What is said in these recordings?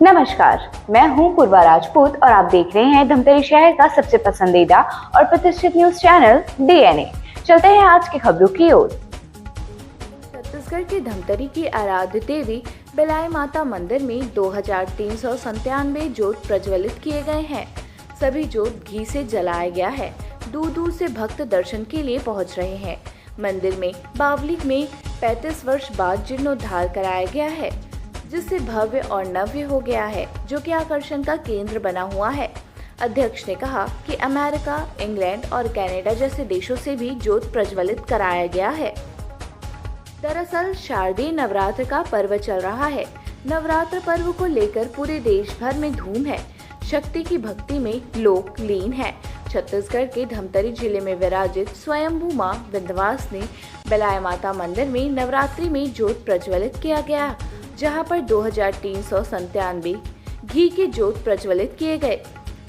नमस्कार, मैं हूं पूर्वा राजपूत और आप देख रहे हैं धमतरी शहर का सबसे पसंदीदा और प्रतिष्ठित न्यूज चैनल डीएनए। चलते हैं आज की खबरों की ओर। छत्तीसगढ़ के धमतरी की आराध्य देवी बिलाई माता मंदिर में 2397 जोत प्रज्वलित किए गए हैं। सभी जोत घी से जलाया गया है। दूर दूर से भक्त दर्शन के लिए पहुंच रहे हैं। मंदिर में बावली में 35 वर्ष बाद जीर्णोद्धार कराया गया है, जिससे भव्य और नव्य हो गया है, जो कि आकर्षण का केंद्र बना हुआ है। अध्यक्ष ने कहा कि अमेरिका, इंग्लैंड और कनाडा जैसे देशों से भी जोत प्रज्वलित कराया गया है। दरअसल शारदीय नवरात्र का पर्व चल रहा है। नवरात्र पर्व को लेकर पूरे देश भर में धूम है। शक्ति की भक्ति में लोग लीन हैं। छत्तीसगढ़ के धमतरी जिले में विराजित स्वयंभू मां विंध्यवासिनी बिलाई माता मंदिर में नवरात्रि में जोत प्रज्वलित किया गया, जहां पर 2397 घी के जोत प्रज्वलित किए गए।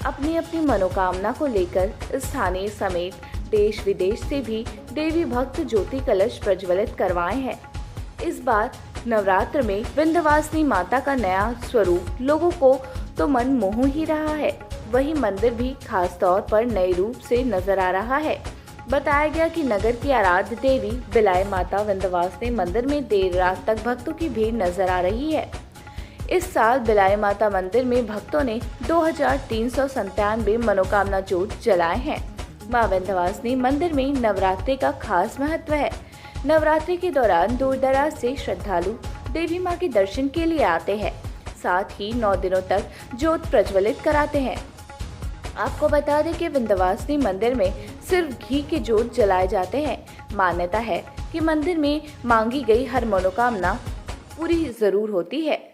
अपनी अपनी मनोकामना को लेकर स्थानीय समेत देश विदेश से भी देवी भक्त ज्योति कलश प्रज्वलित करवाए हैं। इस बार नवरात्र में विंध्यवासिनी माता का नया स्वरूप लोगों को तो मन मोह ही रहा है, वहीं मंदिर भी खास तौर पर नए रूप से नजर आ रहा है। बताया गया कि नगर की आराध्य देवी बिलाई माता विंध्यवासिनी मंदिर में देर रात तक भक्तों की भीड़ नजर आ रही है। इस साल बिलाई माता मंदिर में भक्तों ने 2397 मनोकामना जोत जलाए हैं। मां विंध्यवासिनी मंदिर में नवरात्रि का खास महत्व है। नवरात्रि के दौरान दूर दराज से श्रद्धालु देवी मां के दर्शन के लिए आते हैं, साथ ही 9 दिनों तक जोत प्रज्वलित कराते हैं। आपको बता दें कि विंध्यवासिनी मंदिर में सिर्फ घी के जोत जलाए जाते हैं। मान्यता है कि मंदिर में मांगी गई हर मनोकामना पूरी जरूर होती है।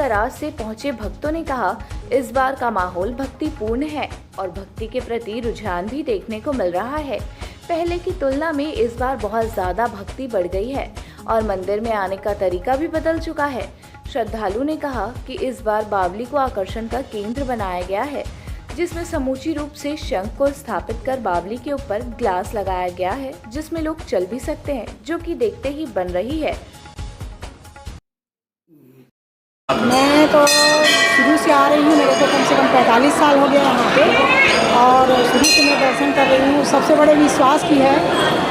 दराज से पहुंचे भक्तों ने कहा, इस बार का माहौल भक्तिपूर्ण है और भक्ति के प्रति रुझान भी देखने को मिल रहा है। पहले की तुलना में इस बार बहुत ज्यादा भक्ति बढ़ गई है और मंदिर में आने का तरीका भी बदल चुका है। श्रद्धालु ने कहा कि इस बार बावली को आकर्षण का केंद्र बनाया गया है, जिसमें समूची रूप से शंख को स्थापित कर बावली के ऊपर ग्लास लगाया गया है, जिसमें लोग चल भी सकते हैं, जो कि देखते ही बन रही है। मैं तो शुरू से आ रही हूँ, मेरे को कम से कम 45 साल हो गया यहाँ पे, और शुरू से मैं दर्शन कर रही हूँ। सबसे बड़े विश्वास की है,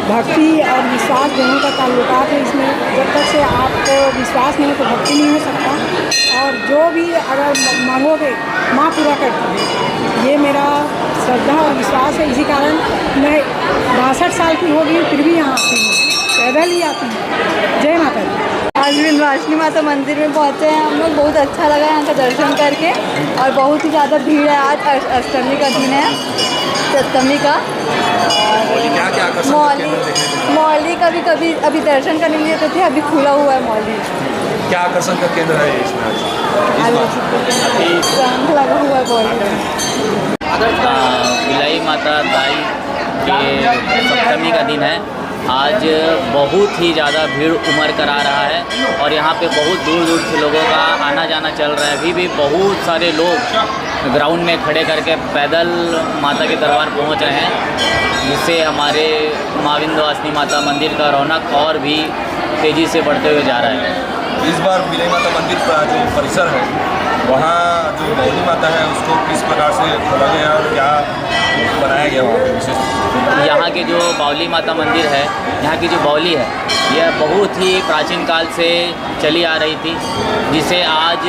भक्ति और विश्वास दोनों का ताल्लुकात है इसमें। जब तक से आपको विश्वास नहीं हो तो भक्ति नहीं हो सकता, और जो भी अगर मांगोगे माँ पूरा करती है। ये मेरा श्रद्धा और विश्वास है। इसी कारण मैं 62 साल की हो गई फिर भी यहाँ आती हूँ, पैदल ही आती हूँ। जय माता दी। आज विंध्यवासिनी माता मंदिर में पहुँचे हैं हम लोग। बहुत अच्छा लगा यहाँ का दर्शन करके, और बहुत ही ज़्यादा भीड़ है। आज अष्टमी का दिन है, सप्तमी का। मौली का भी कभी अभी दर्शन करने लिए तो थे, अभी खुला हुआ है मौली। क्या आकर्षण का केंद्र है इसमें शंख लगा हुआ है मौली। बिलाई माता दाई के सप्तमी का दिन है। आज बहुत ही ज़्यादा भीड़ उमड़ कर आ रहा है और यहाँ पे बहुत दूर दूर से लोगों का आना जाना चल रहा है। अभी भी बहुत सारे लोग ग्राउंड में खड़े करके पैदल माता के दरबार पहुँच रहे हैं, जिससे हमारे माँ विंध्यवासिनी माता मंदिर का रौनक और भी तेज़ी से बढ़ते हुए जा रहा है। इस बार बिलाई माता मंदिर का जो परिसर है, वहाँ जो बावली माता है उसको किस प्रकार से खोला गया और क्या बनाया गया वहाँ विशेष? यहाँ के जो बावली माता मंदिर है, यहाँ की जो बावली है, यह बहुत ही प्राचीन काल से चली आ रही थी, जिसे आज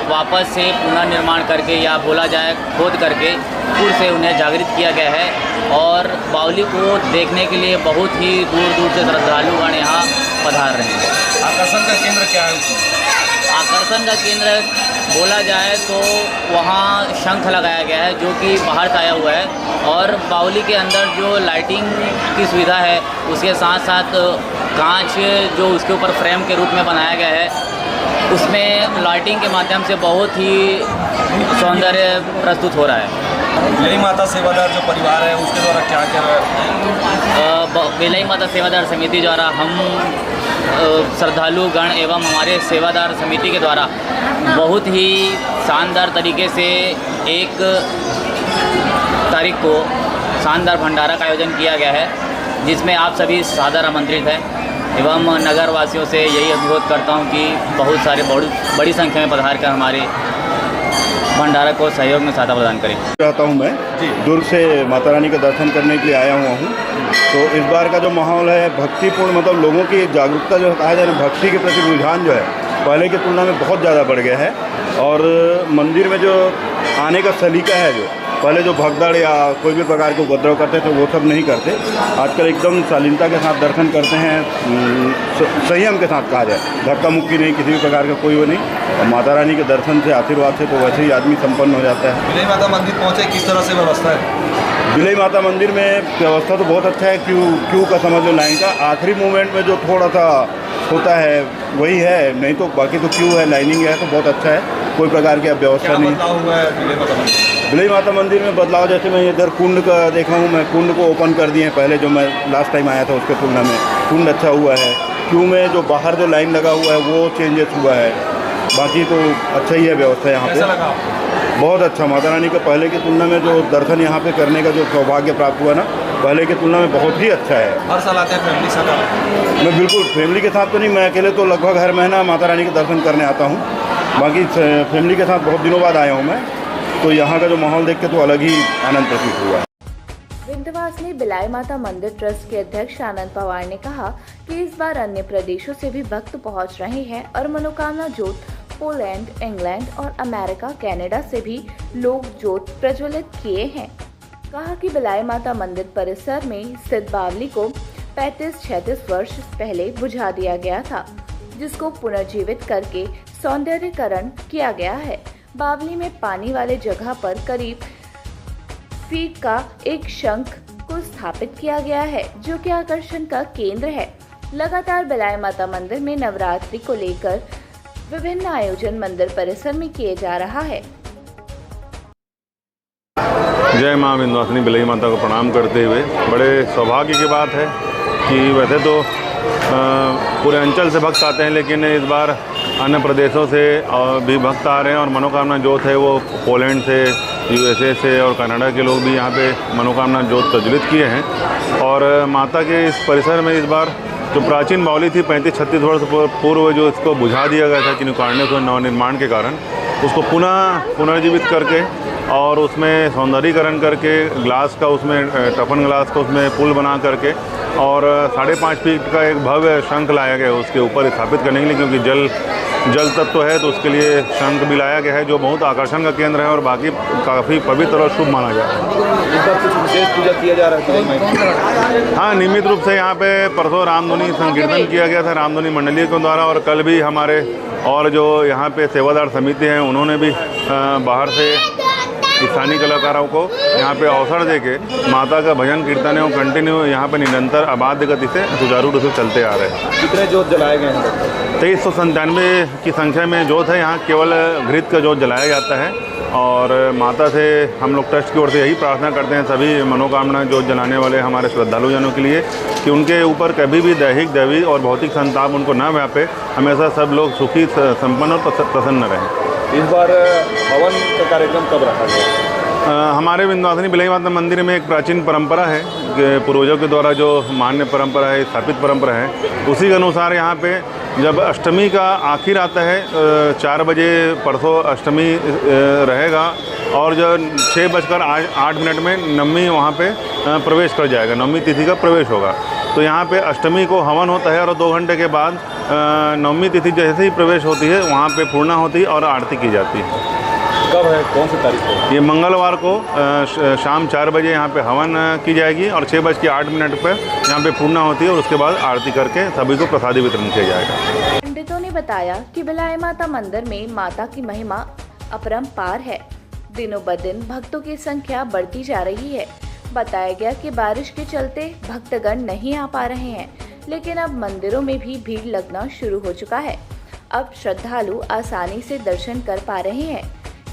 वापस से पुनर्निर्माण करके या बोला जाए खोद करके फिर से उन्हें जागृत किया गया है। और बावली को देखने के लिए बहुत ही दूर दूर से श्रद्धालुगण यहाँ पधार रहे हैं। आकर्षण का केंद्र क्या है उसमें? आकर्षण का केंद्र बोला जाए तो वहाँ शंख लगाया गया है, जो कि बाहर से आया हुआ है, और बावली के अंदर जो लाइटिंग की सुविधा है उसके साथ साथ कांच जो उसके ऊपर फ्रेम के रूप में बनाया गया है, उसमें लाइटिंग के माध्यम से बहुत ही सौंदर्य प्रस्तुत हो रहा है। बिलाई माता सेवादार जो परिवार है उसके द्वारा क्या क्या बिलाई माता सेवादार समिति द्वारा हम श्रद्धालु गण एवं हमारे सेवादार समिति के द्वारा बहुत ही शानदार तरीके से 1 तारीख को शानदार भंडारा का आयोजन किया गया है, जिसमें आप सभी सादर आमंत्रित हैं एवं नगर वासियों से यही अनुरोध करता हूं कि बहुत सारे बड़ी संख्या में पधार कर हमारे भंडारा को सहयोग में सहायता प्रदान करें। चाहता हूँ मैं दुर्ग से माता रानी का दर्शन करने के लिए आया हुआ हूँ। तो इस बार का जो माहौल है भक्तिपूर्ण, मतलब लोगों की जागरूकता जो कहा जाए ना, भक्ति के प्रति रुझान जो है पहले की तुलना में बहुत ज़्यादा बढ़ गया है। और मंदिर में जो आने का सलीका है, जो पहले जो भगदड़ या कोई भी प्रकार के उपद्रव करते थे वो सब नहीं करते। आजकल एकदम शालीनता के साथ दर्शन करते हैं, संयम के साथ कहा जाए, धक्का मुक्की नहीं, किसी भी प्रकार का कोई वो नहीं। और माता रानी के दर्शन से, आशीर्वाद से तो वैसे ही आदमी संपन्न हो जाता है। बिलाई माता मंदिर पहुँचे, किस तरह से व्यवस्था है? बिलाई माता मंदिर में व्यवस्था तो बहुत अच्छा है। क्यू का समझ लो, लाइन का आखिरी मोमेंट में जो थोड़ा सा होता है वही है, नहीं तो बाकी तो क्यू है, लाइनिंग है, तो बहुत अच्छा है। कोई प्रकार की व्यवस्था नहीं। बदलाव हुआ है बिलाई माता मंदिर? बिलाई माता मंदिर में बदलाव, जैसे मैं इधर कुंड का देखा हूँ, मैं कुंड को ओपन कर दिए हैं। पहले जो मैं लास्ट टाइम आया था उसके तुलना में कुंड अच्छा हुआ है। क्यू में जो बाहर जो लाइन लगा हुआ है वो चेंजेस हुआ है। बाकी तो अच्छा ही है व्यवस्था यहाँ कैसा पे। लगा? बहुत अच्छा। माता रानी का पहले की तुलना में जो दर्शन यहाँ पे करने का जो सौभाग्य प्राप्त हुआ ना, पहले की तुलना में बहुत ही अच्छा है। हर साल आते हैं फैमिली साथ? मैं बिल्कुल फैमिली के साथ तो नहीं, मैं अकेले तो लगभग हर महीना माता रानी के दर्शन करने आता हूँ। बाकी फैमिली के साथ बहुत दिनों बाद आया हूँ मैं, तो यहाँ का जो माहौल देख के तो अलग ही आनंद प्रतीत हुआ। विंध्यवासिनी बिलाई माता मंदिर ट्रस्ट के अध्यक्ष आनंद पवार ने कहा कि इस बार अन्य प्रदेशों से भी भक्त पहुंच रहे हैं और मनोकामना जोत पोलैंड, इंग्लैंड और अमेरिका, कनाडा से भी लोग जोत प्रज्वलित किए हैं। कहा कि बिलाई माता मंदिर परिसर में स्थित बावली को 35-36 वर्ष पहले बुझा दिया गया था, जिसको पुनर्जीवित करके सौंदर्यीकरण किया गया है। बावली में पानी वाले जगह पर करीब फीट का एक शंख को स्थापित किया गया है, जो कि आकर्षण का केंद्र है। लगातार बिलाई माता मंदिर में नवरात्रि को लेकर विभिन्न आयोजन मंदिर परिसर में किए जा रहा है। जय माँ विंध्यवासिनी बिलई माता को प्रणाम करते हुए बड़े सौभाग्य की बात है कि वैसे तो पूरे अंचल से भक्त आते हैं, लेकिन इस बार अन्य प्रदेशों से भी भक्त आ रहे हैं और मनोकामना जोत है वो पोलैंड से, यूएसए से और कनाडा के लोग भी यहाँ पे मनोकामना जोत प्रज्वलित किए हैं। और माता के इस परिसर में इस बार जो प्राचीन बावली थी 35-36 वर्ष पूर्व जो इसको बुझा दिया गया था किन्हीं को नवनिर्माण के कारण, उसको पुनर्जीवित करके और उसमें सौंदर्यीकरण करके ग्लास का उसमें टफन ग्लास का उसमें पुल बना करके और 5.5 फीट का एक भव्य शंख लाया गया है उसके ऊपर स्थापित करने के लिए, क्योंकि जल तत्व है तो उसके लिए शंख भी लाया गया है जो बहुत आकर्षण का केंद्र है और बाकी काफ़ी पवित्र और शुभ माना जाता है। इस बार कुछ विशेष पूजा किया जा रहा है? हाँ, नियमित रूप से यहाँ पे परसों रामधुनी संकीर्तन किया गया था रामधुनी मंडली के द्वारा, और कल भी हमारे और जो यहाँ पे सेवादार समिति हैं उन्होंने भी बाहर से स्थानीय कलाकारों को यहाँ पे अवसर देके माता का भजन कीर्तन है कंटिन्यू यहाँ पे निरंतर अबाध्य गति से सुचारू रूप से चलते आ रहे हैं। कितने जोत जलाए गए हैं? 2397 की संख्या में जोत है। यहाँ केवल घृत का जोत जलाया जाता है और माता से हम लोग ट्रस्ट की ओर से यही प्रार्थना करते हैं सभी मनोकामना जोत जलाने वाले हमारे श्रद्धालुजनों के लिए कि उनके ऊपर कभी भी दैहिक दैवी और भौतिक संताप उनको न व्यापे, हमेशा सब लोग सुखी संपन्न और प्रसन्न रहें। इस बार हवन का कार्यक्रम कब रखा गया? हमारे विंध्यवासिनी बिलई माता मंदिर में एक प्राचीन परंपरा है कि पूर्वजों के द्वारा जो मान्य परंपरा है, स्थापित परंपरा है, उसी के अनुसार यहाँ पे जब अष्टमी का आखिर आता है 4 बजे परसों अष्टमी रहेगा और जब 6:08 में नवमी वहाँ पे प्रवेश कर जाएगा, नवमी तिथि का प्रवेश होगा। तो यहाँ पे अष्टमी को हवन होता है और 2 घंटे के बाद नवमी तिथि जैसे ही प्रवेश होती है वहाँ पे पूर्णा होती है और आरती की जाती है। कब है, कौन सी तारीख को? ये मंगलवार को शाम 4 बजे यहाँ पे हवन की जाएगी और 6:08 पर यहाँ पे पूर्णा होती है और उसके बाद आरती करके सभी को प्रसादी वितरण किया जाएगा। पंडितों ने बताया कि बिलाई माता मंदिर में माता की महिमा अपरंपार है। दिनों ब दिन भक्तों की संख्या बढ़ती जा रही है। बताया गया कि बारिश के चलते भक्तगण नहीं आ पा रहे हैं, लेकिन अब मंदिरों में भी भीड़ लगना शुरू हो चुका है। अब श्रद्धालु आसानी से दर्शन कर पा रहे हैं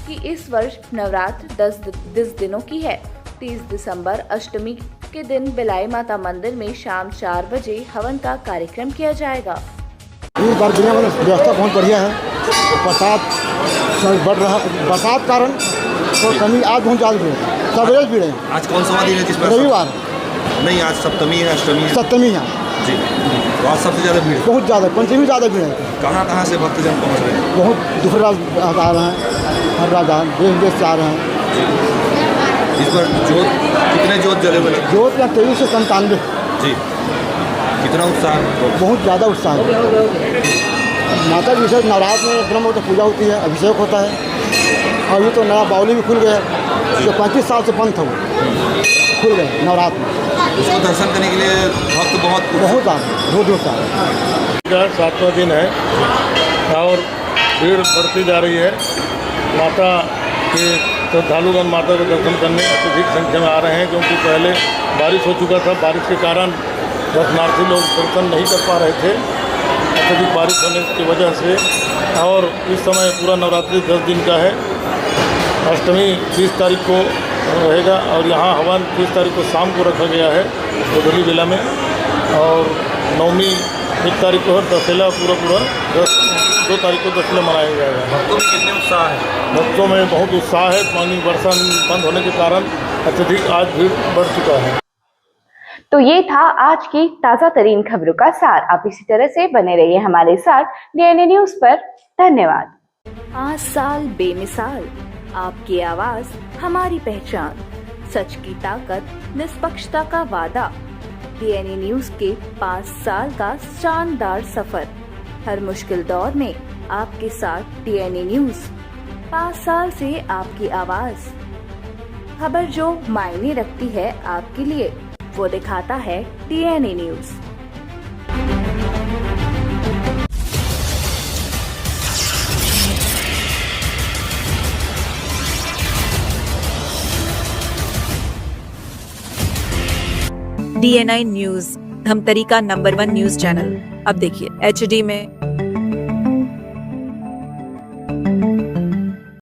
कि इस वर्ष नवरात्र 10 दिनों की है। 30 दिसंबर अष्टमी के दिन बिलाई माता मंदिर में शाम 4 बजे हवन का कार्यक्रम किया जाएगा। इस बार दुनिया में व्यवस्था बहुत बढ़िया है। बरसात बढ़ रहा, बरसात कारण तो कमी आज बहुत ज़्यादा भीड़ है, सवेरे भीड़ है। आज कौन सा दिन है? जिस रविवार नहीं, आज सप्तमी है, अष्टमी है। सप्तमी है जी, तो आज सबसे ज़्यादा भीड़, बहुत ज़्यादा, पंचमी ज़्यादा भीड़ है। कहाँ से भक्तजन पहुँच रहे हैं? बहुत दूसरे राज्य आ रहे हैं, हर राज्य देश विदेश से आ रहे हैं। इस बार जोत कितने जोत जले हुए? जोत या 2397 जी, कितना उत्साह? बहुत ज़्यादा उत्साह है। माता जी से नवरात्र में ब्रह्म तो पूजा होती है, अभिषेक होता है। और ये तो नया बावली भी खुल गया है जो 35 साल से बंद था, वो खुल गए नवरात्र में। उसको दर्शन करने के लिए भक्त बहुत ज़्यादा दूर दूर से आ रहे हैं। 7वां दिन है और भीड़ बढ़ती जा रही है। माता के श्रद्धालुगण माता के दर्शन करने अत्यधिक संख्या में आ रहे हैं, क्योंकि पहले बारिश हो चुका था। बारिश के कारण दर्शनार्थी लोग दर्शन नहीं कर पा रहे थे अत्यधिक बारिश होने की वजह से। और इस समय पूरा नवरात्रि 10 दिन का है। अष्टमी 30 तारीख को रहेगा और यहाँ हवन 30 तारीख को शाम को रखा गया है गोधली जिला में, और नवमी 1 तारीख को है। दशहरा पूरा 2 तारीख को दशहरा मनाया जाएगा। भक्तों में कितने उत्साह है? भक्तों में बहुत उत्साह है। पानी वर्षा बंद होने के कारण अत्यधिक आज भीड़ बढ़ चुका है। तो ये था आज की ताजा तरीन खबरों का सार। आप इसी तरह से बने रहिए हमारे साथ डीएनए न्यूज पर। धन्यवाद। 5 साल बेमिसाल, आपकी आवाज हमारी पहचान, सच की ताकत, निष्पक्षता का वादा। डीएनए न्यूज के 5 साल का शानदार सफर, हर मुश्किल दौर में आपके साथ डीएनए न्यूज। 5 साल से आपकी आवाज, खबर जो मायने रखती है आपके लिए, वो दिखाता है DNA news. DNA news Dhamtari का नंबर 1 न्यूज चैनल। अब देखिए HD में,